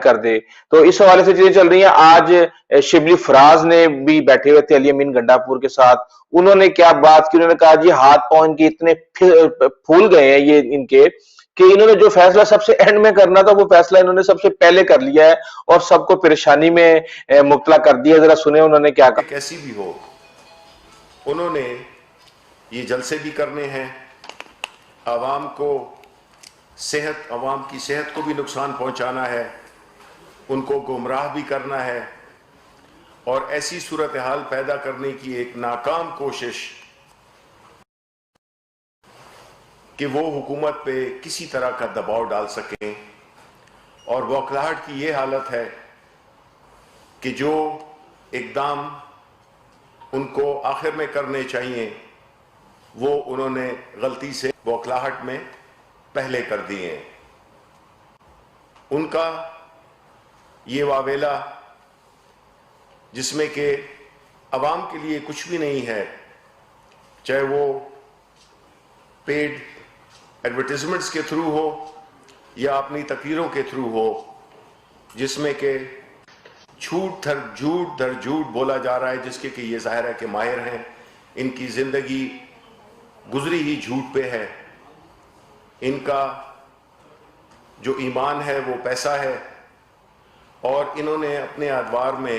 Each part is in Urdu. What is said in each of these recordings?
کر دے. تو اس حوالے سے چیزیں چل رہی ہیں. آج شبلی فراز نے بھی بیٹھے ہوئے تھے علی امین گنڈاپور کے ساتھ. انہوں نے کیا بات کی؟ انہوں نے کہا جی ہاتھ پاؤں کے اتنے پھول گئے ہیں یہ ان کے کہ انہوں نے جو فیصلہ سب سے اینڈ میں کرنا تھا وہ فیصلہ انہوں نے سب سے پہلے کر لیا ہے اور سب کو پریشانی میں مبتلا کر دیا. ذرا سنیں انہوں نے کیا کہا. کیسی بھی ہو انہوں نے یہ جلسے بھی کرنے ہیں, عوام کو صحت, عوام کی صحت کو بھی نقصان پہنچانا ہے, ان کو گمراہ بھی کرنا ہے, اور ایسی صورتحال پیدا کرنے کی ایک ناکام کوشش کہ وہ حکومت پہ کسی طرح کا دباؤ ڈال سکیں. اور بوکھلاہٹ کی یہ حالت ہے کہ جو اقدام ان کو آخر میں کرنے چاہیے وہ انہوں نے غلطی سے بوکھلاہٹ میں پہلے کر دیے ہیں. ان کا یہ واویلا جس میں کہ عوام کے لیے کچھ بھی نہیں ہے, چاہے وہ پیڈ ایڈورٹیزمنٹس کے تھرو ہو یا اپنی تقریروں کے تھرو ہو, جس میں کہ جھوٹ در جھوٹ بولا جا رہا ہے, جس کے کہ یہ ظاہر ہے کہ ماہر ہیں, ان کی زندگی گزری ہی جھوٹ پہ ہے. ان کا جو ایمان ہے وہ پیسہ ہے, اور انہوں نے اپنے ادوار میں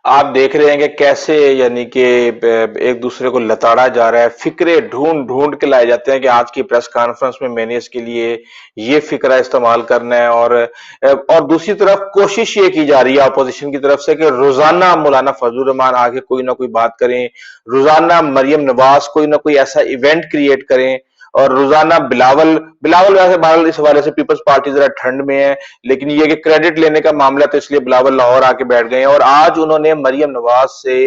آپ دیکھ رہے ہیں کہ کیسے یعنی کہ ایک دوسرے کو لتاڑا جا رہا ہے. فکرے ڈھونڈ ڈھونڈ کے لائے جاتے ہیں کہ آج کی پریس کانفرنس میں نے اس کے لیے یہ فکرہ استعمال کرنا ہے, اور دوسری طرف کوشش یہ کی جا رہی ہے اپوزیشن کی طرف سے کہ روزانہ مولانا فضل الرحمان آگے کوئی نہ کوئی بات کریں, روزانہ مریم نواز کوئی نہ کوئی ایسا ایونٹ کریٹ کریں, اور روزانہ بلاول ویسے بہرحال اس حوالے سے پیپلز پارٹی ذرا ٹھنڈ میں ہے, لیکن یہ کہ کریڈٹ لینے کا معاملہ تو اس لیے بلاول لاہور آ کے بیٹھ گئے ہیں. اور آج انہوں نے مریم نواز سے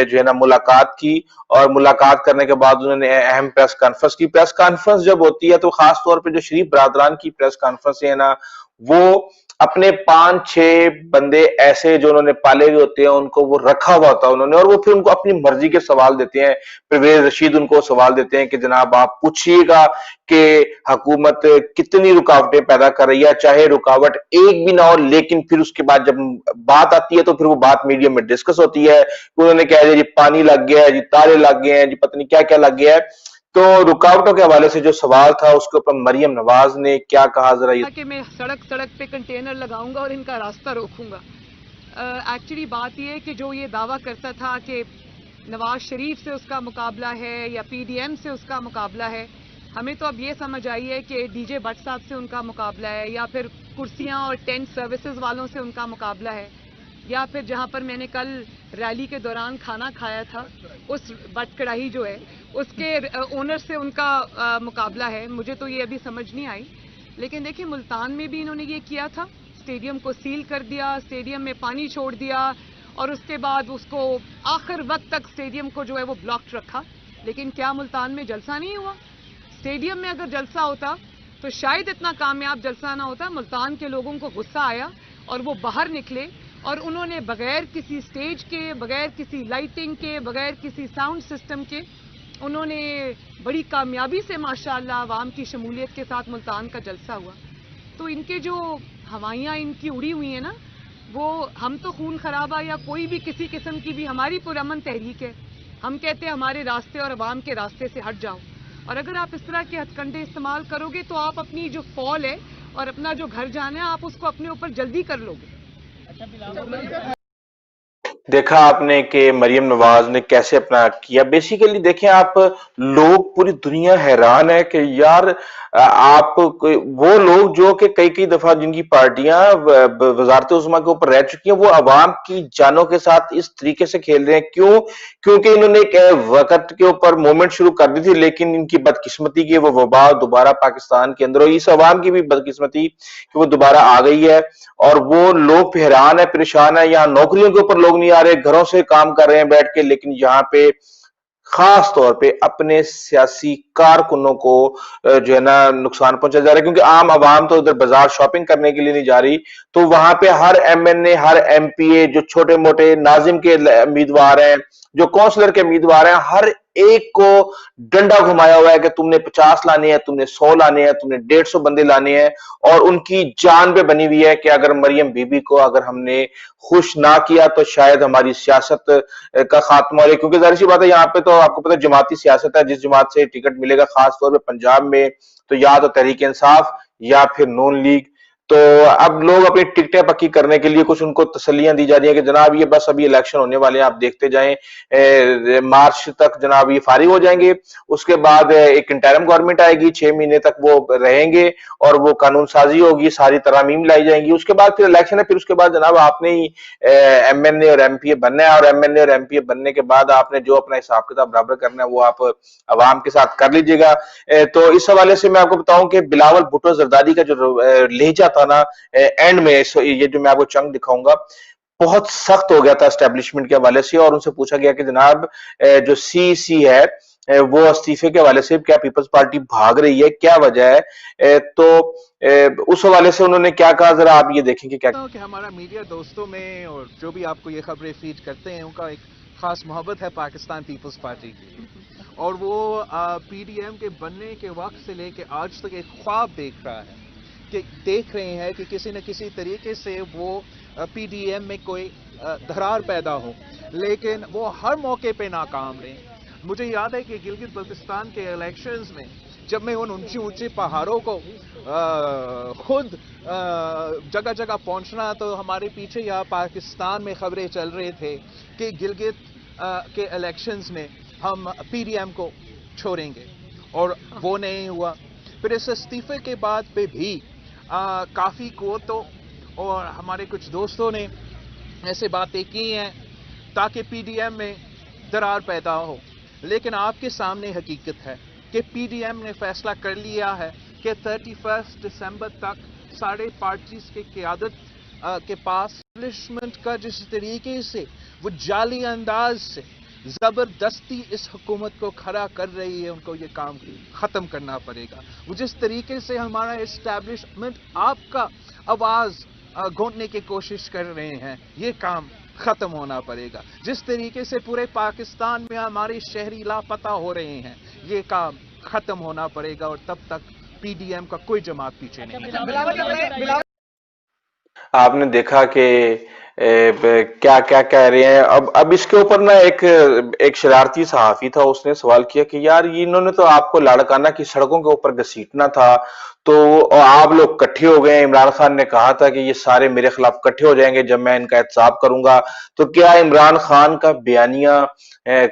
جو ہے نا ملاقات کی, اور ملاقات کرنے کے بعد انہوں نے اہم پریس کانفرنس کی. پریس کانفرنس جب ہوتی ہے تو خاص طور پہ جو شریف برادران کی پریس کانفرنس ہے نا, وہ اپنے 5-6 بندے ایسے جو انہوں نے پالے ہوئے ہوتے ہیں ان کو وہ رکھا ہوا ہوتا ہے انہوں نے, اور وہ پھر ان کو اپنی مرضی کے سوال دیتے ہیں. پرویز رشید ان کو سوال دیتے ہیں کہ جناب آپ پوچھئے گا کہ حکومت کتنی رکاوٹیں پیدا کر رہی ہے, چاہے رکاوٹ ایک بھی نہ ہو, لیکن پھر اس کے بعد جب بات آتی ہے تو پھر وہ بات میڈیا میں ڈسکس ہوتی ہے. انہوں نے کہا جی پانی لگ گیا ہے, جی تالے لگ گئے ہیں, جی پتہ نہیں کیا کیا لگ گیا ہے. تو رکاوٹوں کے حوالے سے جو سوال تھا اس کے اوپر مریم نواز نے کیا کہا, ذرا یہ کہ میں سڑک پہ کنٹینر لگاؤں گا اور ان کا راستہ روکوں گا. ایکچولی بات یہ ہے کہ جو یہ دعویٰ کرتا تھا کہ نواز شریف سے اس کا مقابلہ ہے یا پی ڈی ایم سے اس کا مقابلہ ہے, ہمیں تو اب یہ سمجھ آئی ہے کہ ڈی جے بٹ صاحب سے ان کا مقابلہ ہے, یا پھر کرسیاں اور ٹینٹ سروسز والوں سے ان کا مقابلہ ہے, یا پھر جہاں پر میں نے کل ریلی کے دوران کھانا کھایا تھا اس بٹ کڑاہی جو ہے اس کے اونر سے ان کا مقابلہ ہے. مجھے تو یہ ابھی سمجھ نہیں آئی. لیکن دیکھیں ملتان میں بھی انہوں نے یہ کیا تھا, اسٹیڈیم کو سیل کر دیا, اسٹیڈیم میں پانی چھوڑ دیا, اور اس کے بعد اس کو آخر وقت تک اسٹیڈیم کو جو ہے وہ بلاکڈ رکھا. لیکن کیا ملتان میں جلسہ نہیں ہوا؟ اسٹیڈیم میں اگر جلسہ ہوتا تو شاید اتنا کامیاب جلسہ نہ ہوتا. ملتان کے لوگوں کو غصہ آیا اور وہ باہر نکلے, اور انہوں نے بغیر کسی سٹیج کے, بغیر کسی لائٹنگ کے, بغیر کسی ساؤنڈ سسٹم کے, انہوں نے بڑی کامیابی سے ماشاءاللہ عوام کی شمولیت کے ساتھ ملتان کا جلسہ ہوا. تو ان کے جو ہوائیاں ان کی اڑی ہوئی ہیں نا, وہ ہم تو خون خرابہ یا کوئی بھی کسی قسم کی بھی ہماری پرامن تحریک ہے, ہم کہتے ہیں ہمارے راستے اور عوام کے راستے سے ہٹ جاؤ. اور اگر آپ اس طرح کے ہتھ کنڈے استعمال کرو گے تو آپ اپنی جو فال ہے اور اپنا جو گھر جانا ہے آپ اس کو اپنے اوپر جلدی کر لو گے. دیکھا آپ نے کہ مریم نواز نے کیسے اپنا کیا. بیسیکلی دیکھیں آپ, لوگ پوری دنیا حیران ہے کہ یار آپ وہ لوگ جو کہ کئی دفعہ جن کی پارٹیاں وزارت عظمیٰ کے اوپر رہ چکی ہیں, وہ عوام کی جانوں کے ساتھ اس طریقے سے کھیل رہے ہیں. کیوں؟ کیونکہ انہوں نے ایک وقت کے اوپر موومنٹ شروع کر دی تھی, لیکن ان کی بدقسمتی کی وہ وبا دوبارہ پاکستان کے اندر, اور اس عوام کی بھی بدقسمتی کہ وہ دوبارہ آ گئی ہے, اور وہ لوگ حیران ہے, پریشان ہے. یہاں نوکریوں کے اوپر لوگ نہیں آ رہے, گھروں سے کام کر رہے ہیں بیٹھ کے, لیکن یہاں پہ خاص طور پہ اپنے سیاسی کارکنوں کو جو ہے نا نقصان پہنچا جا رہا ہے. کیونکہ عام عوام تو ادھر بازار شاپنگ کرنے کے لیے نہیں جا رہی, تو وہاں پہ ہر ایم این اے, ہر ایم پی اے, جو چھوٹے موٹے ناظم کے امیدوار ہیں, جو کونسلر کے امیدوار ہیں ہر ایک کو ڈنڈا گھمایا ہوا ہے کہ تم نے 50 لانے ہیں، تم نے 100 لانے ہیں، تم نے 150 بندے لانے ہیں، اور ان کی جان پہ بنی ہوئی ہے کہ اگر مریم بی بی کو اگر ہم نے خوش نہ کیا تو شاید ہماری سیاست کا خاتمہ ہو جائے، کیونکہ ظاہر سی بات ہے یہاں پہ تو آپ کو پتہ جماعتی سیاست ہے، جس جماعت سے ٹکٹ ملے گا خاص طور پہ پنجاب میں تو یا تو تحریک انصاف یا پھر نون لیگ. تو اب لوگ اپنی ٹکٹیں پکی کرنے کے لیے کچھ ان کو تسلیاں دی جا رہی ہیں کہ جناب یہ بس ابھی الیکشن ہونے والے ہیں، آپ دیکھتے جائیں، مارچ تک جناب یہ فارغ ہو جائیں گے، اس کے بعد ایک انٹرم گورنمنٹ آئے گی، 6 مہینے تک وہ رہیں گے اور وہ قانون سازی ہوگی، ساری ترامیم لائی جائیں گی، اس کے بعد پھر الیکشن ہے، پھر اس کے بعد جناب آپ نے ہی ایم این اے اور ایم پی اے بننا ہے، اور ایم این اے اور ایم پی اے بننے کے بعد آپ نے جو اپنا حساب کتاب برابر کرنا ہے وہ آپ عوام کے ساتھ کر لیجیے گا. تو اس حوالے سے میں آپ کو بتاؤں کہ بلاول بھٹو زرداری کا جو لہجہ تھا نا اینڈ میں، یہ جو میں آپ کو چنک دکھاؤں گا، بہت سخت ہو گیا تھا اسٹیبلشمنٹ کے حوالے سے، اور ان سے پوچھا گیا کہ جناب جو سی ہے وہ استعفے کے حوالے سے کیا پیپلز پارٹی بھاگ رہی ہے، کیا وجہ ہے؟ تو اس حوالے سے انہوں نے کیا کہا، ذرا آپ یہ دیکھیں کہ کیا کہ ہمارا میڈیا دوستوں میں اور جو بھی آپ کو یہ خبریں فیڈ کرتے ہیں ان کا ایک خاص محبت ہے پاکستان پیپلز پارٹی کی، اور وہ پی ڈی ایم کے بننے کے وقت سے لے کے آج تک ایک خواب دیکھ رہا ہے، کہ دیکھ رہے ہیں کہ کسی نہ کسی طریقے سے وہ پی ڈی ایم میں کوئی دھرار پیدا ہو، لیکن وہ ہر موقع پہ ناکام رہے. مجھے یاد ہے کہ گلگت بلتستان کے الیکشنز میں جب میں ان اونچی اونچی پہاڑوں کو خود جگہ جگہ پہنچنا، تو ہمارے پیچھے یہاں پاکستان میں خبریں چل رہے تھے کہ گلگت کے الیکشنز میں ہم پی ڈی ایم کو چھوڑیں گے، اور وہ نہیں ہوا. پھر اس استعفے کے بعد پہ بھی کافی قوتوں اور ہمارے کچھ دوستوں نے ایسے باتیں کی ہیں تاکہ پی ڈی ایم میں درار پیدا ہو، لیکن آپ کے سامنے حقیقت ہے کہ پی ڈی ایم نے فیصلہ کر لیا ہے کہ 31 دسمبر تک سارے پارٹیز کی قیادت کے پاس اسٹیبلشمنٹ کا جس طریقے سے وہ جعلی انداز سے زبردستی اس حکومت کو کھڑا کر رہی ہے، ان کو یہ کام ختم کرنا پڑے گا. وہ جس طریقے سے ہمارا اسٹیبلشمنٹ آپ کا آواز گھونٹنے کی کوشش کر رہے ہیں، یہ کام ختم ہونا پڑے گا. جس طریقے سے پورے پاکستان میں ہمارے شہری لاپتہ ہو رہے ہیں، یہ کام ختم ہونا پڑے گا، اور تب تک پی ڈی ایم کا کوئی جماعت پیچھے نہیں. آپ نے دیکھا کہ کیا کیا کہہ رہے ہیں. اب اس کے اوپر نا ایک شرارتی صحافی تھا، اس نے سوال کیا کہ یار انہوں نے تو آپ کو لاڑکانہ کی سڑکوں کے اوپر گھسیٹنا تھا، تو آپ لوگ کٹھے ہو گئے ہیں. عمران خان نے کہا تھا کہ یہ سارے میرے خلاف کٹھے ہو جائیں گے جب میں ان کا احتساب کروں گا. تو کیا عمران خان کا بیانیہ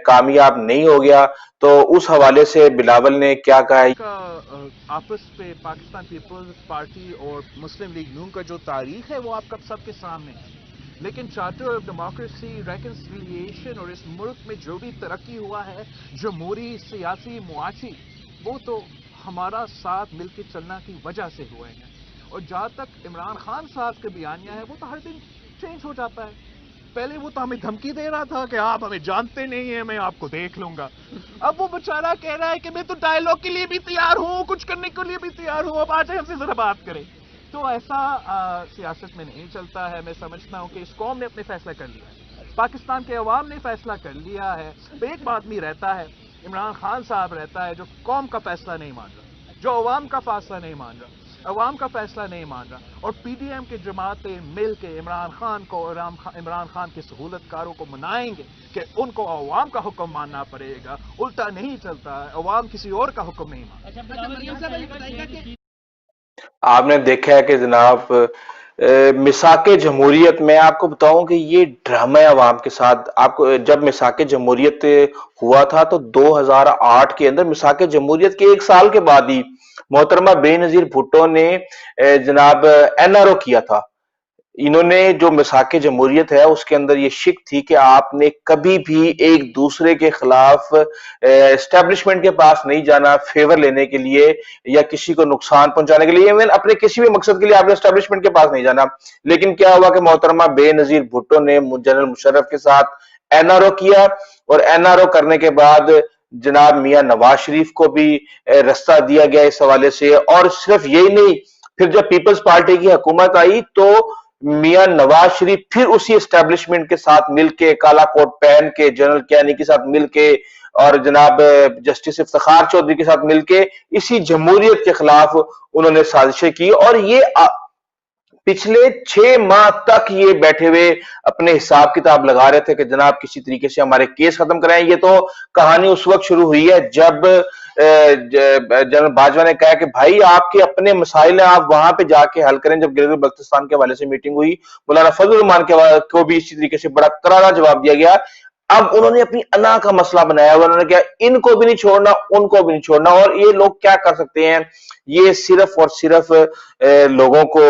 کامیاب نہیں ہو گیا؟ تو اس حوالے سے بلاول نے کیا کہا. آپس پہ پاکستان پیپلز پارٹی اور مسلم لیگ نون کا جو تاریخ ہے وہ آپ کا سب کے سامنے ہے، لیکن چارٹر آف ڈیموکریسی، ریکنسیلیشن اور اس ملک میں جو بھی ترقی ہوا ہے جمہوری، سیاسی، معاشی، وہ تو ہمارا ساتھ مل کے چلنا کی وجہ سے ہوئے ہیں. اور جہاں تک عمران خان صاحب کا بیانیہ ہے وہ تو ہر دن چینج ہو جاتا ہے. پہلے وہ تو ہمیں دھمکی دے رہا تھا کہ آپ ہمیں جانتے نہیں ہیں، میں آپ کو دیکھ لوں گا. اب وہ بیچارہ کہہ رہا ہے کہ میں تو ڈائیلاگ کے لیے بھی تیار ہوں، کچھ کرنے کے لیے بھی تیار ہوں، اب آ جائے ہم سے ذرا بات کریں. تو ایسا سیاست میں نہیں چلتا ہے. میں سمجھتا ہوں کہ اس قوم نے اپنے فیصلہ کر لیا ہے، پاکستان کے عوام نے فیصلہ کر لیا ہے. ایک آدمی رہتا ہے، عمران خان صاحب رہتا ہے، جو قوم کا فیصلہ نہیں مان رہا، جو عوام کا فیصلہ نہیں مان رہا، عوام کا فیصلہ نہیں مان رہا. اور پی ڈی ایم کی جماعتیں مل کے عمران خان کو اور عمران خان کے سہولت کاروں کو منائیں گے کہ ان کو عوام کا حکم ماننا پڑے گا. الٹا نہیں چلتا ہے، عوام کسی اور کا حکم نہیں مانتا. آپ نے دیکھا ہے کہ جناب مساق جمہوریت میں آپ کو بتاؤں کہ یہ ڈرامہ عوام کے ساتھ، آپ کو جب مساق جمہوریت ہوا تھا تو 2008 کے اندر مساق جمہوریت کے 1 سال کے بعد ہی محترمہ بے نظیر بھٹو نے جناب این آر او کیا تھا. انہوں نے جو مساق جمہوریت ہے اس کے اندر یہ شک تھی کہ آپ نے کبھی بھی ایک دوسرے کے خلاف اسٹیبلشمنٹ کے پاس نہیں جانا فیور لینے کے لیے یا کسی کو نقصان پہنچانے کے لیے، ایون اپنے کسی بھی مقصد کے لیے آپ نے اسٹیبلشمنٹ کے پاس نہیں جانا. لیکن کیا ہوا کہ محترمہ بے نظیر بھٹو نے جنرل مشرف کے ساتھ این آر او کیا، اور این آر او کرنے کے بعد جناب میاں نواز شریف کو بھی رستہ دیا گیا اس حوالے سے. اور صرف یہی نہیں، پھر جب پیپلز پارٹی کی حکومت آئی تو میاں نواز شریف پھر اسی اسٹیبلشمنٹ کے ساتھ مل کے کالا کوٹ پہن کے جنرل کیانی کے ساتھ مل کے اور جناب جسٹس افتخار چودھری کے ساتھ مل کے اسی جمہوریت کے خلاف انہوں نے سازشیں کی، اور یہ پچھلے 6 ماہ تک یہ بیٹھے ہوئے اپنے حساب کتاب لگا رہے تھے کہ جناب کسی طریقے سے ہمارے کیس ختم کرائیں۔ یہ تو کہانی اس وقت شروع ہوئی ہے جب جنرل باجوہ نے کہا کہ بھائی آپ کے اپنے مسائل ہیں، آپ وہاں پہ جا کے حل کریں۔ جب گلگت بلتستان کے حوالے سے میٹنگ ہوئی، مولانا فضل الرحمان کو بھی اسی طریقے سے بڑا کرارا جواب دیا گیا۔ اب انہوں نے اپنی انا کا مسئلہ بنایا ہوا، انہوں نے کہا ان کو بھی نہیں چھوڑنا، ان کو بھی نہیں چھوڑنا، اور یہ لوگ کیا کر سکتے ہیں؟ یہ صرف اور صرف لوگوں کو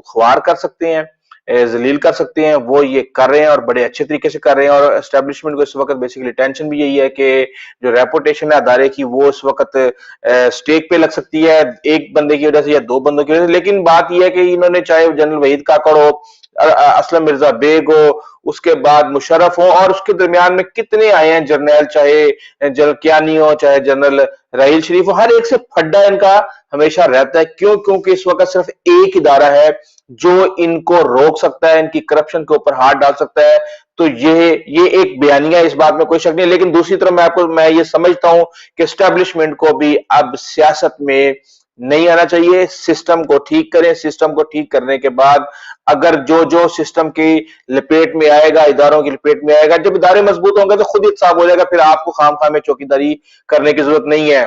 خوار کر سکتے ہیں، ذلیل کر سکتے ہیں، وہ یہ کر رہے ہیں اور بڑے اچھے طریقے سے کر رہے ہیں۔ اور اسٹیبلشمنٹ کو اس وقت بیسیکلی ٹینشن بھی یہی ہے کہ جو ریپوٹیشن ہے ادارے کی وہ اس وقت سٹیک پہ لگ سکتی ہے ایک بندے کی وجہ سے یا 2 بندوں کی وجہ سے۔ لیکن بات یہ ہے کہ انہوں نے چاہے جنرل وحید کاکڑ ہو، اسلم مرزا بیگ ہو، اس کے بعد مشرف ہو، اور اس کے درمیان میں کتنے آئے ہیں جرنیل، چاہے جنرل کیانی ہو چاہے جنرل راحیل شریف ہو، ہر ایک سے پھڈا ان کا ہمیشہ رہتا ہے۔ کیوں؟ کیونکہ اس وقت صرف ایک ادارہ ہے جو ان کو روک سکتا ہے، ان کی کرپشن کے اوپر ہاتھ ڈال سکتا ہے۔ تو یہ ایک بیانیہ ہے، اس بات میں کوئی شک نہیں ہے۔ لیکن دوسری طرف میں یہ سمجھتا ہوں کہ اسٹیبلشمنٹ کو بھی اب سیاست میں نہیں آنا چاہیے، سسٹم کو ٹھیک کریں۔ سسٹم کو ٹھیک کرنے کے بعد اگر جو سسٹم کی لپیٹ میں آئے گا، اداروں کی لپیٹ میں آئے گا، جب ادارے مضبوط ہوں گے تو خود ہی صاف ہو جائے گا، پھر آپ کو خام خواہ میں چوکیداری کرنے کی ضرورت نہیں ہے۔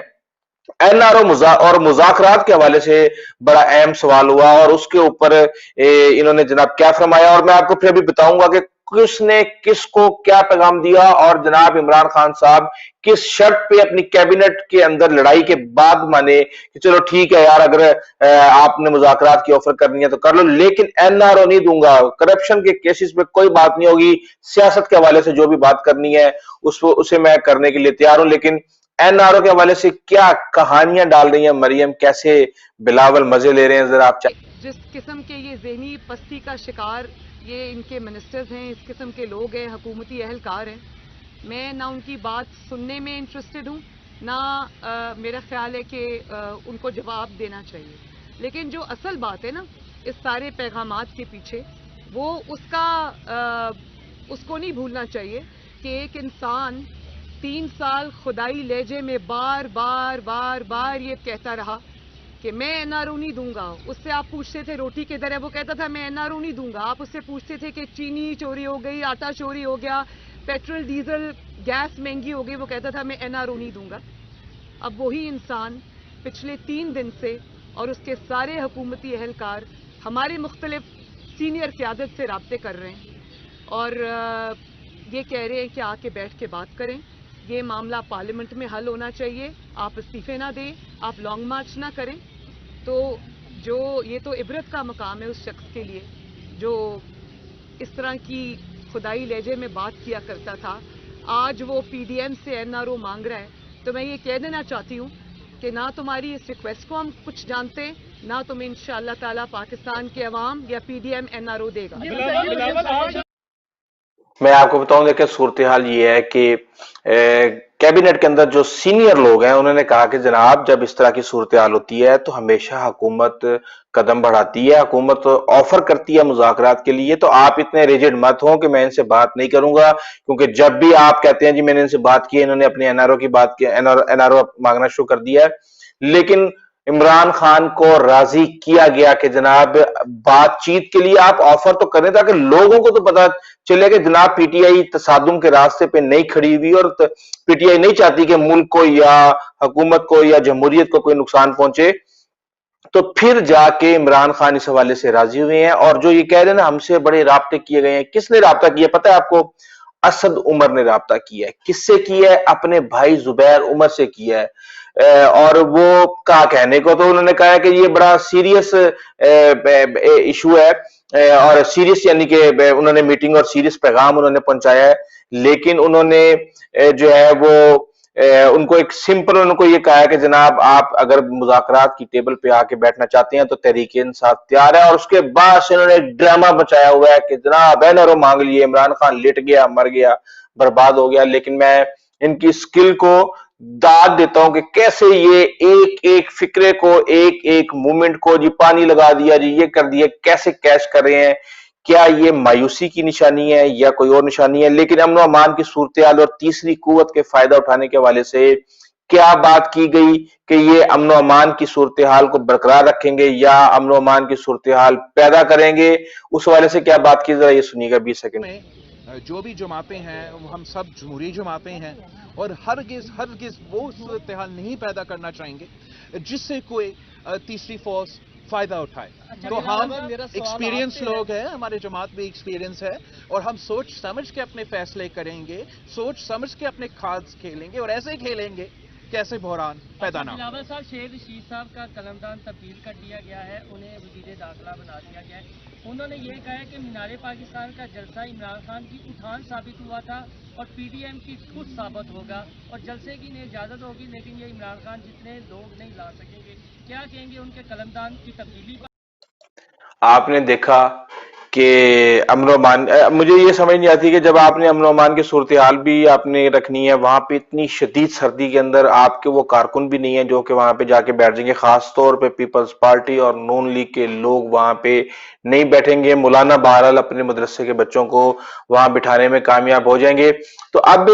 این آر او اور مذاکرات کے حوالے سے بڑا اہم سوال ہوا، اور اس کے اوپر انہوں نے جناب کیا فرمایا، اور میں آپ کو پھر ابھی بتاؤں گا کہ کس نے کس کو کیا پیغام دیا، اور جناب عمران خان صاحب کس شرط پہ اپنی کیبنٹ کے اندر لڑائی کے بعد مانے کہ چلو ٹھیک ہے یار، اگر آپ نے مذاکرات کی آفر کرنی ہے تو کر لو، لیکن این آر او نہیں دوں گا، کرپشن کے کیسز پہ کوئی بات نہیں ہوگی، سیاست کے حوالے سے جو بھی بات کرنی ہے اسے میں کرنے کے لیے تیار ہوں۔ لیکن این آر او کے حوالے سے کیا کہانیاں ڈال رہی ہیں مریم، کیسے بلاول مزے لے رہے ہیں، ذرا آپ جس قسم کے یہ ذہنی پستی کا شکار یہ ان کے منسٹرز ہیں، اس قسم کے لوگ ہیں، حکومتی اہلکار ہیں، میں نہ ان کی بات سننے میں انٹرسٹڈ ہوں، نہ میرا خیال ہے کہ ان کو جواب دینا چاہیے۔ لیکن جو اصل بات ہے نا اس سارے پیغامات کے پیچھے، وہ اس کو نہیں بھولنا چاہیے کہ ایک انسان 3 سال خدائی لہجے میں بار بار بار بار یہ کہتا رہا کہ میں این آر او نہیں دوں گا۔ اس سے آپ پوچھتے تھے روٹی کدھر ہے، وہ کہتا تھا میں این آر او نہیں دوں گا۔ آپ اس سے پوچھتے تھے کہ چینی چوری ہو گئی، آٹا چوری ہو گیا، پیٹرول ڈیزل گیس مہنگی ہو گئی، وہ کہتا تھا میں این آر او نہیں دوں گا۔ اب وہی انسان پچھلے 3 دن سے اور اس کے سارے حکومتی اہلکار ہمارے مختلف سینئر قیادت سے رابطے کر رہے ہیں، اور یہ کہہ رہے ہیں کہ آ کے بیٹھ کے بات کریں، یہ معاملہ پارلیمنٹ میں حل ہونا چاہیے، آپ استعفے نہ دیں، آپ لانگ مارچ نہ کریں۔ تو یہ تو عبرت کا مقام ہے اس شخص کے لیے جو اس طرح کی خدائی لہجے میں بات کیا کرتا تھا، آج وہ پی ڈی ایم سے این آر او مانگ رہا ہے۔ تو میں یہ کہہ دینا چاہتی ہوں کہ نہ تمہاری اس ریکویسٹ کو ہم کچھ جانتے ہیں، نہ تمہیں انشاءاللہ تعالیٰ پاکستان کے عوام یا P D M N R O دے گا۔ میں آپ کو بتاؤں کہ صورتحال یہ ہے کہ کیبنٹ کے اندر جو سینئر لوگ ہیں انہوں نے کہا کہ جناب جب اس طرح کی صورتحال ہوتی ہے تو ہمیشہ حکومت قدم بڑھاتی ہے، حکومت آفر کرتی ہے مذاکرات کے لیے، تو آپ اتنے ریجڈ مت ہوں کہ میں ان سے بات نہیں کروں گا، کیونکہ جب بھی آپ کہتے ہیں جی میں نے ان سے بات کی، انہوں نے اپنے این آر او کی بات کی، این آر او مانگنا شروع کر دیا ہے۔ لیکن عمران خان کو راضی کیا گیا کہ جناب بات چیت کے لیے آپ آفر تو کریں تاکہ لوگوں کو تو پتا چلے کہ جناب پی ٹی آئی تصادم کے راستے پہ نہیں کھڑی ہوئی، اور پی ٹی آئی نہیں چاہتی کہ ملک کو یا حکومت کو یا جمہوریت کو کوئی نقصان پہنچے۔ تو پھر جا کے عمران خان اس حوالے سے راضی ہوئے ہیں، اور جو یہ کہہ رہے ہیں نا ہم سے بڑے رابطے کیے گئے ہیں، کس نے رابطہ کیا پتہ ہے آپ کو؟ اسد عمر نے رابطہ کیا ہے۔ کس سے کیا ہے؟ اپنے بھائی زبیر عمر سے کیا ہے۔ اور وہ کہا کہنے کو تو انہوں نے کہا ہے کہ یہ بڑا سیریس ایشو ہے، اور سیریس یعنی کہ انہوں نے میٹنگ اور سیریس پیغام انہوں نے پہنچایا ہے، لیکن انہوں نے جو ہے وہ ان کو ایک سمپل ان کو یہ کہا ہے کہ جناب آپ اگر مذاکرات کی ٹیبل پہ آ کے بیٹھنا چاہتے ہیں تو تحریک انصاف تیار ہے، اور اس کے بعد سے انہوں نے ایک ڈرامہ بچایا ہوا ہے کہ جناب این آر او مانگ لیے، عمران خان لٹ گیا، مر گیا، برباد ہو گیا۔ لیکن میں ان کی سکل کو داد دیتا ہوں کہ کیسے یہ ایک ایک فکرے کو، ایک ایک مومنٹ کو جی پانی لگا دیا، جی یہ کر دیا، کیسے کیش کر رہے ہیں، کیا یہ مایوسی کی نشانی ہے یا کوئی اور نشانی ہے؟ لیکن امن و امان کی صورتحال اور تیسری قوت کے فائدہ اٹھانے کے حوالے سے کیا بات کی گئی کہ یہ امن و امان کی صورتحال کو برقرار رکھیں گے یا امن و امان کی صورتحال پیدا کریں گے؟ اس حوالے سے کیا بات کی، ذرا یہ سنیے گا 20 سیکنڈ۔ میں جو بھی جماعتیں ہیں ہم سب جمہوری جماعتیں ہیں اور ہرگز وہ صورتحال نہیں پیدا کرنا چاہیں گے جس سے کوئی تیسری فورس فائدہ اٹھائے۔ تو ہم ایکسپیرینس لوگ ہیں، ہمارے جماعت بھی ایکسپیرینس ہے اور ہم سوچ سمجھ کے اپنے فیصلے کریں گے، سوچ سمجھ کے اپنے کارڈز کھیلیں گے اور ایسے کھیلیں گے کیسے بحران پیدا نہ ہو۔ بلاول صاحب، شیر رشید صاحب کا قلمدان تبدیل کر دیا گیا ہے، انہیں وزیر داخلہ بنا دیا گیا ہے۔ انہوں نے یہ کہا ہے کہ مینار پاکستان کا جلسہ عمران خان کی اٹھان ثابت ہوا تھا اور پی ڈی ایم کی خود ثابت ہوگا اور جلسے کی انہیں اجازت ہوگی لیکن یہ عمران خان جتنے لوگ نہیں لا سکیں گے۔ کیا کہیں گے ان کے قلمدان کی تبدیلی پر؟ آپ نے دیکھا کہ امن و امان، مجھے یہ سمجھ نہیں آتی کہ جب آپ نے امن و امان کی صورتحال بھی آپ نے رکھنی ہے، وہاں پہ اتنی شدید سردی کے اندر آپ کے وہ کارکن بھی نہیں ہیں جو کہ وہاں پہ جا کے بیٹھ جائیں گے، خاص طور پہ پیپلز پارٹی اور نون لیگ کے لوگ وہاں پہ نہیں بیٹھیں گے۔ مولانا بہرحال اپنے مدرسے کے بچوں کو وہاں بٹھانے میں کامیاب ہو جائیں گے۔ تو اب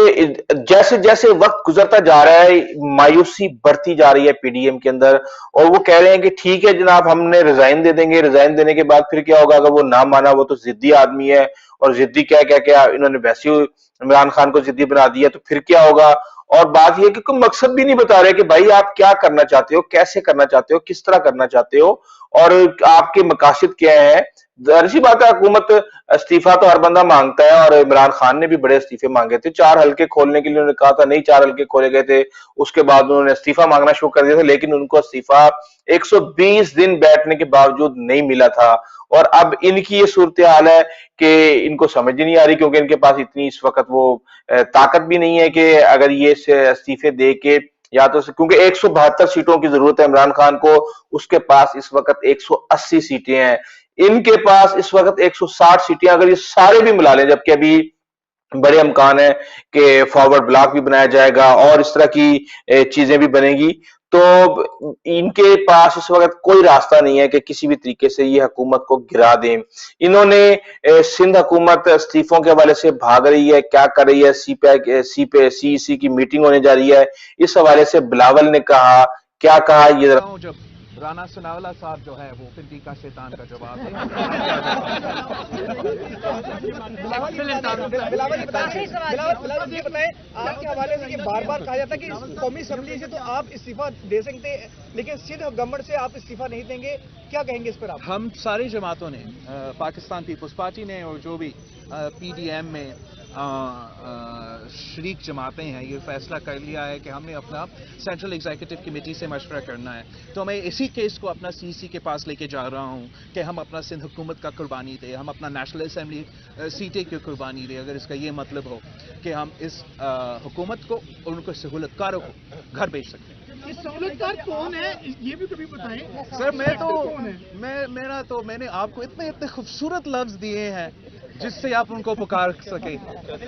جیسے جیسے وقت گزرتا جا رہا ہے مایوسی بڑھتی جا رہی ہے پی ڈی ایم کے اندر، اور وہ کہہ رہے ہیں کہ ٹھیک ہے جناب ہم نے ریزائن دے دیں گے، ریزائن دینے کے بعد پھر کیا ہوگا اگر وہ نہ مانا، وہ تو ضدی آدمی ہے اور ضدی کیا انہوں نے ویسے ہی عمران خان کو ضدی بنا دیا، تو پھر کیا ہوگا؟ اور بات یہ کہ کوئی مقصد بھی نہیں بتا رہے کہ بھائی آپ کیا کرنا چاہتے ہو، کیسے کرنا چاہتے ہو، کس طرح کرنا چاہتے ہو اور آپ کے مقاصد کیا ہیں۔ ظاہر سی بات ہے حکومت استعفیٰ تو ہر بندہ مانگتا ہے اور عمران خان نے بھی بڑے استعفے مانگے تھے، 4 حلقے کھولنے کے لیے انہوں نے کہا تھا، نہیں 4 حلقے کھولے گئے تھے، اس کے بعد انہوں نے استعفیٰ مانگنا شروع کر دیا تھا، لیکن ان کو استعفیٰ 120 دن بیٹھنے کے باوجود نہیں ملا تھا۔ اور اب ان کی یہ صورتحال ہے کہ ان کو سمجھ نہیں آ رہی کیونکہ ان کے پاس اتنی اس وقت وہ طاقت بھی نہیں ہے کہ اگر یہ استعفے دے کے یا تو کیونکہ 172 سیٹوں کی ضرورت ہے عمران خان کو، اس کے پاس اس وقت 180 سیٹیں ہیں، ان کے پاس اس وقت 160 سیٹیں، اگر یہ سارے بھی ملا لیں، جبکہ ابھی بڑے امکان ہے کہ فارورڈ بلاک بھی بنایا جائے گا اور اس طرح کی چیزیں بھی بنے گی، تو ان کے پاس اس وقت کوئی راستہ نہیں ہے کہ کسی بھی طریقے سے یہ حکومت کو گرا دیں۔ انہوں نے سندھ حکومت استعفوں کے حوالے سے بھاگ رہی ہے، کیا کر رہی ہے، سی سی کی میٹنگ ہونے جا رہی ہے، اس حوالے سے بلاول نے کہا، کیا کہا یہ جب رانا ثناءاللہ صاحب جو ہے وہ پھر کا شیطان کا جواب ہے۔ بلاول یہ بتائیں، آپ کے حوالے سے یہ بار بار کہا جاتا ہے کہ قومی اسمبلی سے تو آپ استعفیٰ دے سکتے ہیں لیکن سندھ گورنمنٹ سے آپ استعفیٰ نہیں دیں گے، کیا کہیں گے اس پر آپ؟ ہم ساری جماعتوں نے، پاکستان پیپلز پارٹی نے اور جو بھی پی ڈی ایم میں شریک جماعتیں ہیں، یہ فیصلہ کر لیا ہے کہ ہم نے اپنا سینٹرل ایگزیکٹو کمیٹی سے مشورہ کرنا ہے۔ تو میں اسی کیس کو اپنا سی سی کے پاس لے کے جا رہا ہوں کہ ہم اپنا سندھ حکومت کا قربانی دیں، ہم اپنا نیشنل اسمبلی سیٹیں کی قربانی دیں، اگر اس کا یہ مطلب ہو کہ ہم اس حکومت کو اور ان کو سہولت کاروں کو گھر بھیج سکتے ہیں۔ سہولت کار کون ہے یہ بھی کبھی بتائیں سر، میں نے آپ کو اتنے خوبصورت لفظ دیے ہیں جس سے آپ ان کو پکار سکیں۔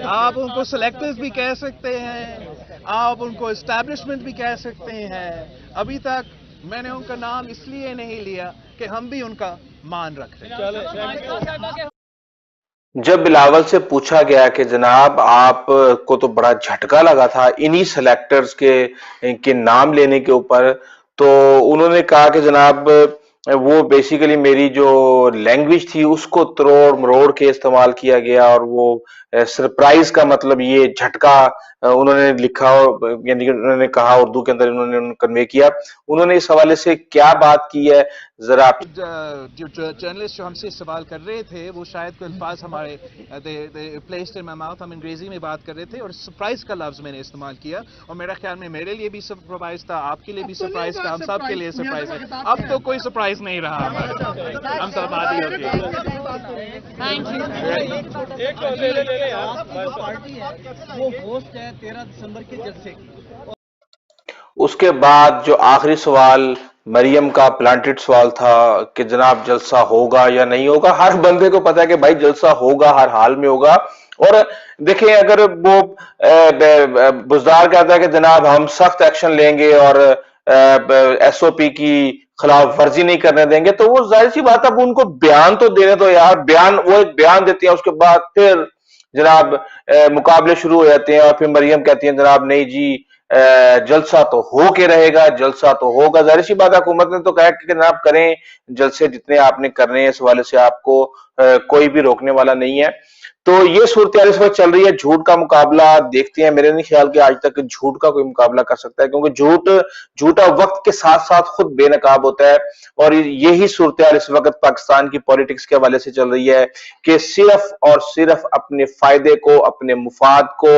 آپ ان کو سلیکٹرز بھی کہہ سکتے ہیں، آپ ان کو اسٹیبلشمنٹ بھی کہہ سکتے ہیں۔ ابھی تک میں نے ان کا نام اس لیے نہیں لیا کہ ہم بھی ان کا مان رکھتے ہیں۔ جب بلاول سے پوچھا گیا کہ جناب آپ کو تو بڑا جھٹکا لگا تھا انہی سلیکٹرز کے نام لینے کے اوپر، تو انہوں نے کہا کہ جناب وہ بیسیکلی میری جو لینگویج تھی اس کو تروڑ مروڑ کے استعمال کیا گیا، اور وہ سرپرائز کا مطلب یہ جھٹکا انہوں نے لکھا، یعنی کہ انہوں نے کہا اردو کے اندر انہوں نے کنوے کیا۔ انہوں نے اس حوالے سے کیا بات کی ہے ذرا آپ جو جرنلسٹ جو ہم سے سوال کر رہے تھے وہ شاید کوئی الفاظ ہمارے پلیسڈ ان مائی ماؤتھ، ہم انگریزی میں بات کر رہے تھے اور سرپرائز کا لفظ میں نے استعمال کیا، اور میرا خیال میں میرے لیے بھی سرپرائز تھا، آپ کے لیے بھی سرپرائز تھا، ہم سب کے لیے سرپرائز ہے۔ اب تو کوئی سرپرائز نہیں رہا، ہم سب عادی ہو گئے۔ پارٹی ہے وہ ہوسٹ ہے 13 دسمبر کے جلسے کی۔ اس کے بعد جو آخری سوال مریم کا پلانٹڈ سوال تھا کہ جناب جلسہ ہوگا یا نہیں ہوگا، ہر بندے کو پتا ہے کہ بھائی جلسہ ہوگا، ہر حال میں ہوگا۔ اور دیکھیں اگر وہ بزدار کہتا ہے کہ جناب ہم سخت ایکشن لیں گے اور ایس او پی کی خلاف ورزی نہیں کرنے دیں گے، تو وہ ظاہر سی بات اب ان کو بیان تو دینے دو یار، بیان وہ ایک بیان دیتی ہیں، اس کے بعد پھر جناب مقابلے شروع ہو جاتے ہیں، اور پھر مریم کہتی ہیں جناب نہیں جی جلسہ تو ہو کے رہے گا، جلسہ تو ہوگا۔ ظاہر سی بات ہے حکومت نے تو کہا کہ جناب کریں جلسے جتنے آپ نے کرنے ہیں، اس حوالے سے آپ کو کوئی بھی روکنے والا نہیں ہے۔ تو یہ صورتحال اس وقت چل رہی ہے، جھوٹ کا مقابلہ دیکھتے ہیں، میرے نہیں خیال کہ آج تک جھوٹ کا کوئی مقابلہ کر سکتا ہے، کیونکہ جھوٹا وقت کے ساتھ ساتھ خود بے نقاب ہوتا ہے، اور یہی صورتحال اس وقت پاکستان کی پولیٹکس کے حوالے سے چل رہی ہے کہ صرف اور صرف اپنے فائدے کو، اپنے مفاد کو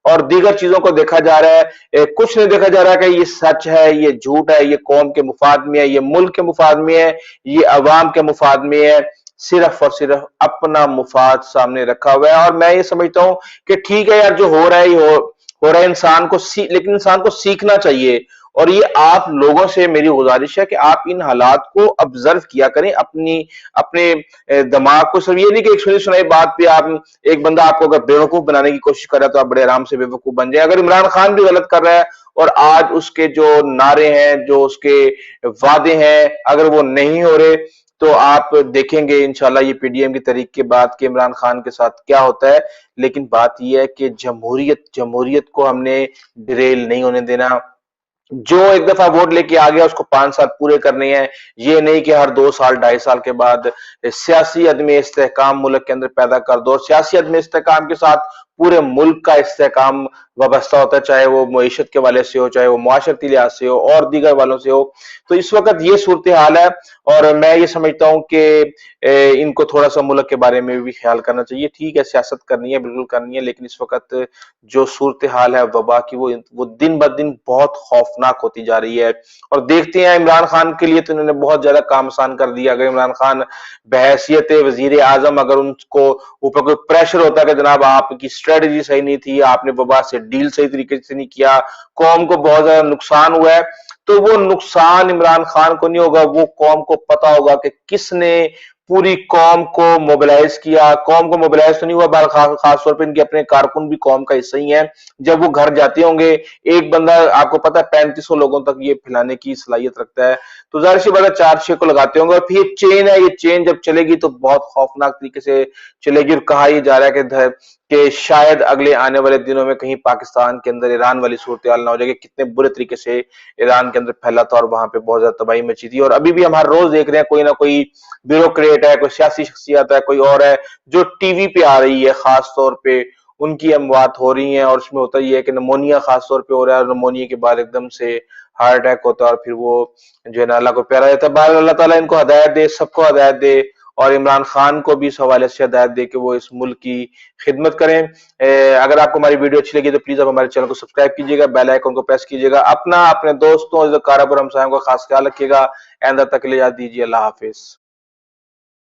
اور دیگر چیزوں کو دیکھا جا رہا ہے، کچھ نہیں دیکھا جا رہا کہ یہ سچ ہے، یہ جھوٹ ہے، یہ قوم کے مفاد میں ہے، یہ ملک کے مفاد میں ہے، یہ عوام کے مفاد میں ہے، صرف اور صرف اپنا مفاد سامنے رکھا ہوا ہے۔ اور میں یہ سمجھتا ہوں کہ ٹھیک ہے یار، جو ہو رہا ہے ہو رہا ہے، انسان کو لیکن انسان کو سیکھنا چاہیے، اور یہ آپ لوگوں سے میری گزارش ہے کہ آپ ان حالات کو آبزرو کیا کریں، اپنے دماغ کو، صرف یہ نہیں کہ ایک سنی سنائی بات پہ آپ ایک بندہ آپ کو اگر بیوقوف بنانے کی کوشش کر رہا ہے تو آپ بڑے آرام سے بیوقوف بن جائیں۔ اگر عمران خان بھی غلط کر رہا ہے اور آج اس کے جو نعرے ہیں، جو اس کے وعدے ہیں، اگر وہ نہیں ہو رہے تو آپ دیکھیں گے انشاءاللہ یہ پی ڈی ایم کی تحریک کے بعد کہ عمران خان کے ساتھ کیا ہوتا ہے۔ لیکن بات یہ ہے کہ جمہوریت کو ہم نے ڈریل نہیں ہونے دینا۔ جو ایک دفعہ ووٹ لے کے آ گیا اس کو 5 سال پورے کرنے ہیں، یہ نہیں کہ ہر 2 سال 2.5 سال کے بعد سیاسی عدم استحکام ملک کے اندر پیدا کر دو، اور سیاسی عدم استحکام کے ساتھ پورے ملک کا استحکام وابستہ ہوتا ہے، چاہے وہ معیشت کے والے سے ہو، چاہے وہ معاشرتی لحاظ سے ہو اور دیگر والوں سے ہو۔ تو اس وقت یہ صورتحال ہے، اور میں یہ سمجھتا ہوں کہ ان کو تھوڑا سا ملک کے بارے میں بھی خیال کرنا چاہیے۔ ٹھیک ہے سیاست کرنی ہے، بالکل کرنی ہے، لیکن اس وقت جو صورتحال ہے وبا کی وہ دن بہ دن بہت خوفناک ہوتی جا رہی ہے۔ اور دیکھتے ہیں عمران خان کے لیے تو انہوں نے بہت زیادہ کام آسان کر دیا۔ اگر عمران خان بحیثیت وزیر اعظم اگر ان کو اوپر کوئی پریشر ہوتا کہ جناب آپ کی اسٹریٹجی صحیح نہیں تھی، آپ نے وبا سے ڈیل صحیح طریقے سے نہیں کیا، قوم کو بہت زیادہ نقصان ہوا ہے، تو وہ نقصان عمران خان کو نہیں ہوگا، وہ قوم کو پتا ہوگا کہ کس نے پوری قوم کو موبلائز کیا۔ قوم کو موبلائز تو نہیں ہوا، خاص طور پہ ان کے اپنے کارکن بھی قوم کا حصہ ہی ہیں۔ جب وہ گھر جاتے ہوں گے، ایک بندہ آپ کو پتا ہے 3500 لوگوں تک یہ پھیلانے کی صلاحیت رکھتا ہے، تو ظاہر سی بات ہے 4-6 کو لگاتے ہوں گے، اور پھر یہ چین ہے، یہ چین جب چلے گی تو بہت خوفناک طریقے سے چلے گی۔ اور کہا یہ جا رہا ہے کہ شاید اگلے آنے والے دنوں میں کہیں پاکستان کے اندر ایران والی صورتحال نہ ہو جائے، کہ کتنے برے طریقے سے ایران کے اندر پھیلا تھا اور وہاں پہ بہت زیادہ تباہی مچی تھی۔ اور ابھی بھی ہم ہر روز دیکھ رہے ہیں کوئی نہ کوئی بیوروکریٹ ہے، کوئی سیاسی شخصیت ہے، کوئی اور ہے جو ٹی وی پہ آ رہی ہے، خاص طور پہ ان کی اموات ہو رہی ہیں، اور اس میں ہوتا یہ ہے کہ نمونیا خاص طور پہ ہو رہا ہے، اور نمونیا کے بعد ایک دم سے ہارٹ اٹیک ہوتا ہے، اور پھر وہ جو ہے نا اللہ کو پیارا جاتا ہے۔ بہرحال اللہ تعالیٰ ان کو ہدایت دے، سب کو ہدایت دے، اور عمران خان کو بھی اس حوالے سے ہدایت دے کہ وہ اس ملک کی خدمت کریں۔ اگر آپ کو ہماری ویڈیو اچھی لگی تو پلیز آپ ہمارے چینل کو سبسکرائب کیجیے گا، بیل آئیکن کو پریس کیجیے گا، اپنے دوستوں، اقارب اور ہمسایوں کا خاص خیال رکھیے گا۔ آئندہ تک کے لیے اجازت دیجیے، اللہ حافظ۔